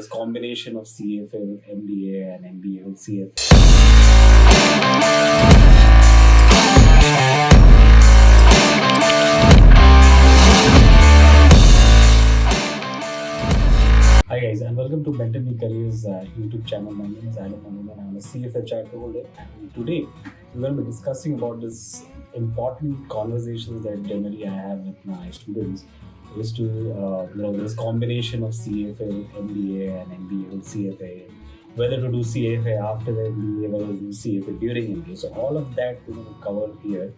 this combination of CFA with MBA and MBA with CFA. Hi guys, and welcome to Better Me Careers YouTube channel. My name is Alan Manu and I'm a CFA charter holder. And today we're going to be discussing about this important conversations that generally I have with my students is to this combination of CFA with MBA and MBA with CFA, whether to do CFA after the MBA, whether to do CFA during MBA. So all of that we're going to cover here,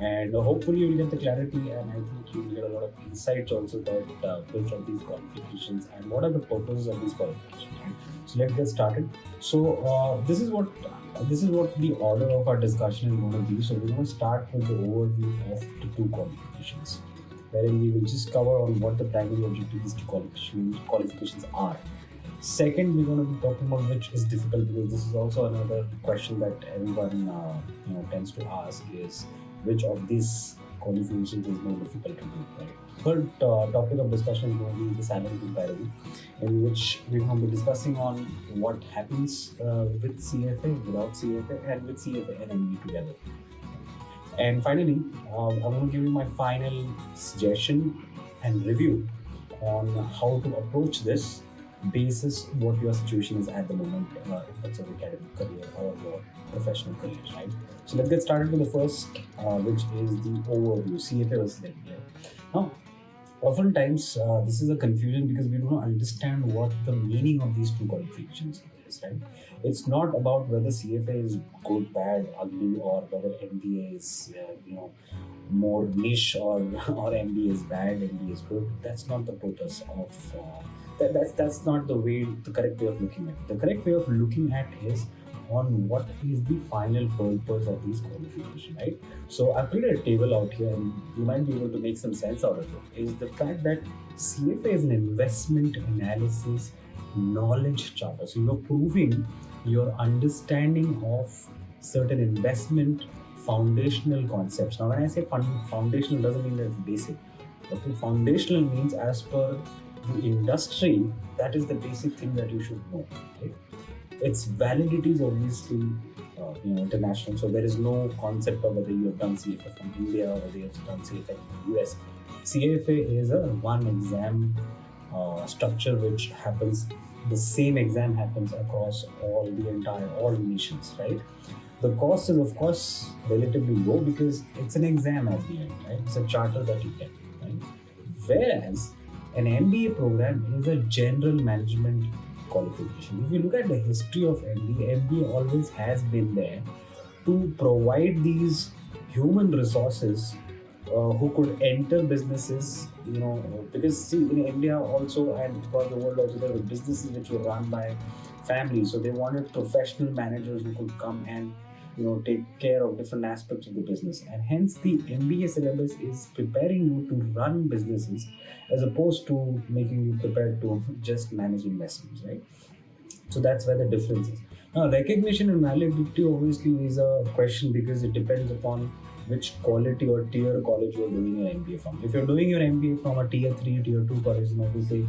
and hopefully you'll get the clarity, and I think you'll get a lot of insights also that which of these qualifications and what are the purposes of these qualifications. Right? So let's get started. So this is what the order of our discussion is going to be. So we're going to start with the overview of the two qualifications, wherein we will just cover on what the primary objectives to qualifications are. Second, we're going to be talking about which is difficult, because this is also another question that everyone tends to ask, is which of these qualifications is more difficult to do, right? Third topic of discussion is going to be the salary comparison, in which we're going to be discussing on what happens with CFA, without CFA, and with CFA and MBA together. And finally, I'm going to give you my final suggestion and review on how to approach this basis what your situation is at the moment in terms of academic career or your professional career, right? So let's get started with the first, which is the overview, CFA versus MBA. Now, oftentimes this is a confusion because we do not understand what the meaning of these two qualifications is, right? It's not about whether CFA is good, bad, ugly, or whether MBA is more niche or MBA is bad, MBA is good. That's not the purpose of that's not the correct way of looking at it. The correct way of looking at is on what is the final purpose of these qualifications, right? So I've created a table out here, and you might be able to make some sense out of it. Is the fact that CFA is an investment analysis knowledge charter. So you're proving your understanding of certain investment foundational concepts. Now, when I say foundational, doesn't mean that it's basic. Okay, foundational means as per the industry, that is the basic thing that you should know, right? Its validity is obviously international, so there is no concept of whether you have done CFA from India or whether you have done CFA from US. CFA is a one exam structure which happens, the same exam happens across all nations, right? The cost is of course relatively low because it's an exam at the end, right? It's a charter that you get, right? Whereas an MBA program is a general management qualification. If you look at the history of MBA always has been there to provide these human resources who could enter businesses, because see, in India also and across the world also, there were businesses which were run by families. So they wanted professional managers who could come and take care of different aspects of the business, and hence the MBA syllabus is preparing you to run businesses as opposed to making you prepared to just manage investments, right? So that's where the difference is. Now, recognition and validity obviously is a question because it depends upon which quality or tier college you're doing your MBA from. If you're doing your MBA from a tier 3, tier 2 college, then obviously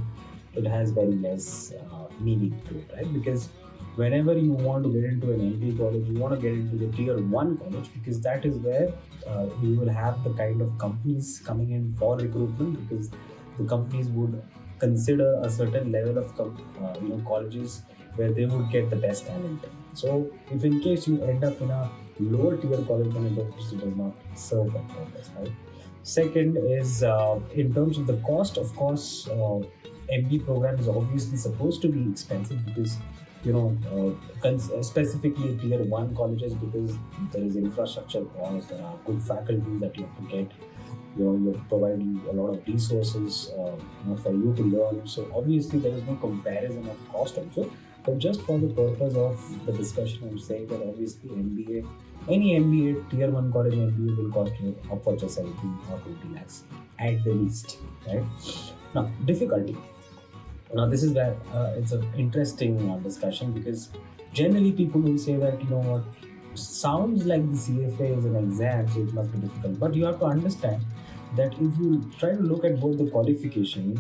it has very less meaning to it, right? Because whenever you want to get into an MBA college, you want to get into the tier 1 college, because that is where you will have the kind of companies coming in for recruitment, because the companies would consider a certain level of colleges where they would get the best talent. So if in case you end up in a lower tier college, then it obviously does not serve that purpose, right? Second is in terms of the cost. Of course, MBA program is obviously supposed to be expensive because specifically tier 1 colleges, because there is infrastructure costs, there are good faculty that you have to get, you're providing a lot of resources for you to learn. So obviously there is no comparison of cost also, but just for the purpose of the discussion, I'm saying that obviously any MBA tier 1 college MBA will cost you upwards of 17 or 20 lakhs at the least, right? Now, difficulty. Now, this is where it's an interesting discussion, because generally people will say that, sounds like the CFA is an exam, so it must be difficult. But you have to understand that if you try to look at both the qualification,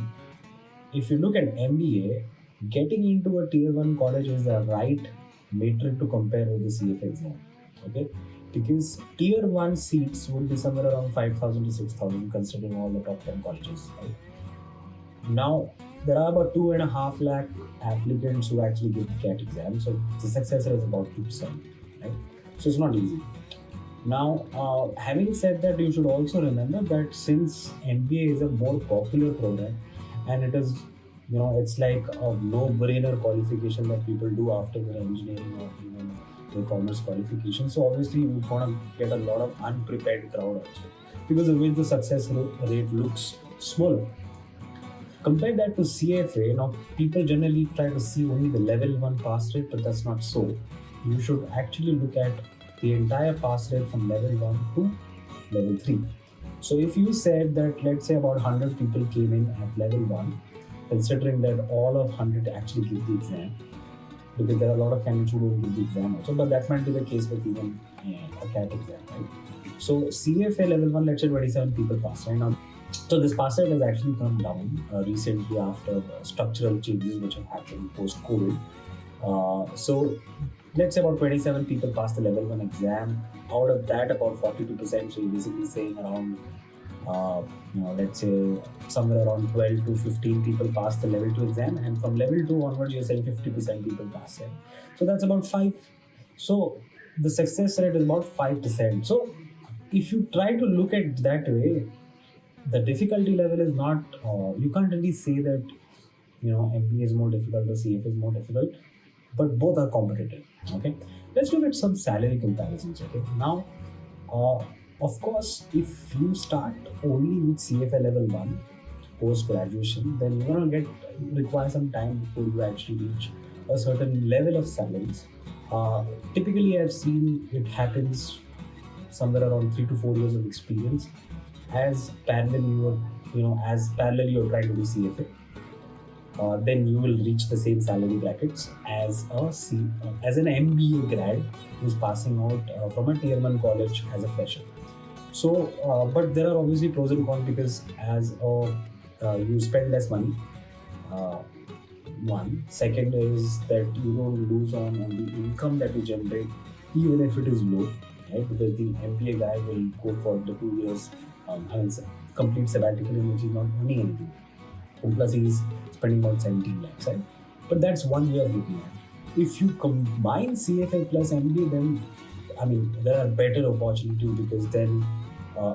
if you look at MBA, Getting into a tier 1 college is the right metric to compare with the CFA exam. Okay, because tier 1 seats would be somewhere around 5,000 to 6,000, considering all the top 10 colleges. Right now, there are about 2.5 lakh applicants who actually give the CAT exam, so the success rate is about 2%. Right, so it's not easy. Now, having said that, you should also remember that since MBA is a more popular program, and it is, it's like a no-brainer qualification that people do after their engineering or even their commerce qualification. So obviously, you're gonna get a lot of unprepared crowd also, because the way the success rate looks smaller. Compare that to CFA. Now, people generally try to see only the level 1 pass rate, but that's not so. You should actually look at the entire pass rate from level 1 to level 3. So, if you said that, let's say, about 100 people came in at level 1, considering that all of 100 actually give the exam, because there are a lot of candidates who don't give the exam also, but that might be the case with even a CAT exam, right? So, CFA level 1, let's say 27 people pass, right? Now, so this pass rate has actually come down recently after the structural changes which have happened post-COVID. So let's say about 27 people pass the level 1 exam. Out of that, about 42%, so you're basically saying around, let's say somewhere around 12 to 15 people pass the level 2 exam. And from level 2 onwards, you're saying 50% people pass it. So that's about 5. So the success rate is about 5%. So if you try to look at that way, the difficulty level is not, you can't really say that, MBA is more difficult or CFA is more difficult, but both are competitive. Okay, let's look at some salary comparisons. Okay, now, of course, if you start only with CFA level 1 post graduation, then you're going to require some time before you actually reach a certain level of salaries. Typically, I've seen it happens somewhere around 3 to 4 years of experience, as parallel you're trying to do CFA. Then you will reach the same salary brackets as as an MBA grad who's passing out from a tier 1 college as a fresher. So, but there are obviously pros and cons, because you spend less money. Uh, One. Second is that you don't lose on the income that you generate, even if it is low, right? Because the MBA guy will go for the 2 years, complete sabbatical in which he's not earning anything. And plus, he's spending about 17 lakhs, right? But that's one way of looking at it. If you combine CFA plus MBA, then there are better opportunities, because then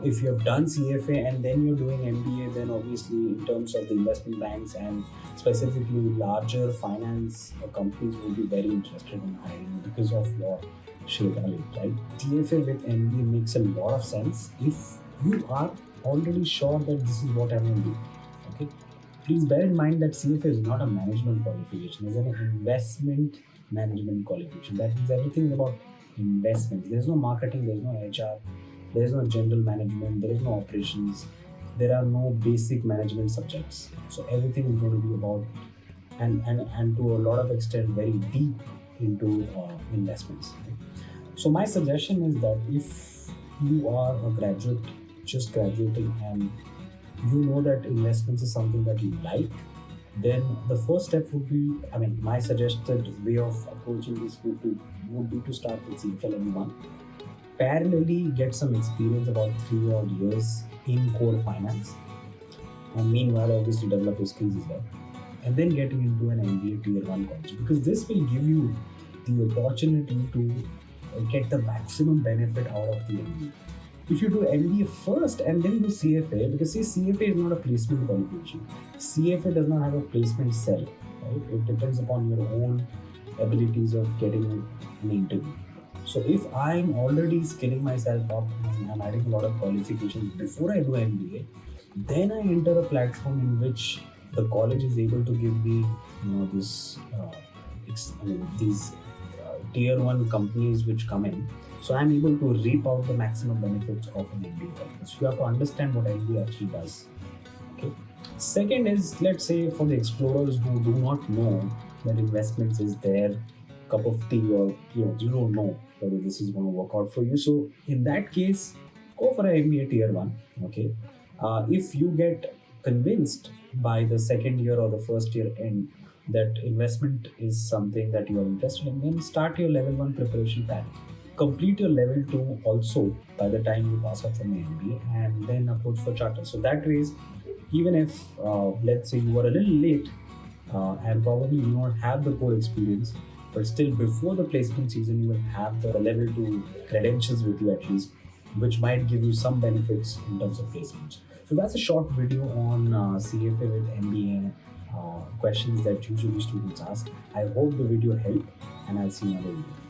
if you have done CFA and then you're doing MBA, then obviously in terms of the investment banks and specifically larger finance companies will be very interested in hiring because of your sheer talent, right? CFA with MBA makes a lot of sense if you are already sure that this is what I'm going to do. Okay. Please bear in mind that CFA is not a management qualification; it's an investment management qualification. That means everything about investments. There's no marketing, there's no HR, there is no general management, there is no operations, there are no basic management subjects. So everything is going to be about, and to a lot of extent very deep into investments. So my suggestion is that if you are a graduate, just graduating, and you know that investments is something that you like, then the first step would be, my suggested way of approaching this would be to start with CFL M1. Parallelly, get some experience about 3 odd years in core finance, and meanwhile, obviously, develop your skills as well. And then getting into an MBA tier 1 college, because this will give you the opportunity to get the maximum benefit out of the MBA. If you do MBA first and then do CFA, because see, CFA is not a placement qualification. CFA does not have a placement cell, right? It depends upon your own abilities of getting an interview. So if I'm already skilling myself up and I'm adding a lot of qualifications before I do MBA, then I enter a platform in which the college is able to give me, this, these tier 1 companies which come in. So I'm able to reap out the maximum benefits of an MBA. So you have to understand what MBA actually does. Okay. Second is, let's say, for the explorers who do not know that investments is their cup of tea, or you don't know whether this is going to work out for you. So in that case, go for an MBA tier 1. Okay. If you get convinced by the second year or the first year end that investment is something that you are interested in, then start your level 1 preparation plan. Complete your level 2 also by the time you pass out from the MBA, and then approach for charter. So that ways, even if let's say you are a little late and probably you don't have the core experience, but still before the placement season, you will have the level 2 credentials with you at least, which might give you some benefits in terms of placements. So that's a short video on CFA with MBA questions that usually students ask. I hope the video helped, and I'll see you in another video.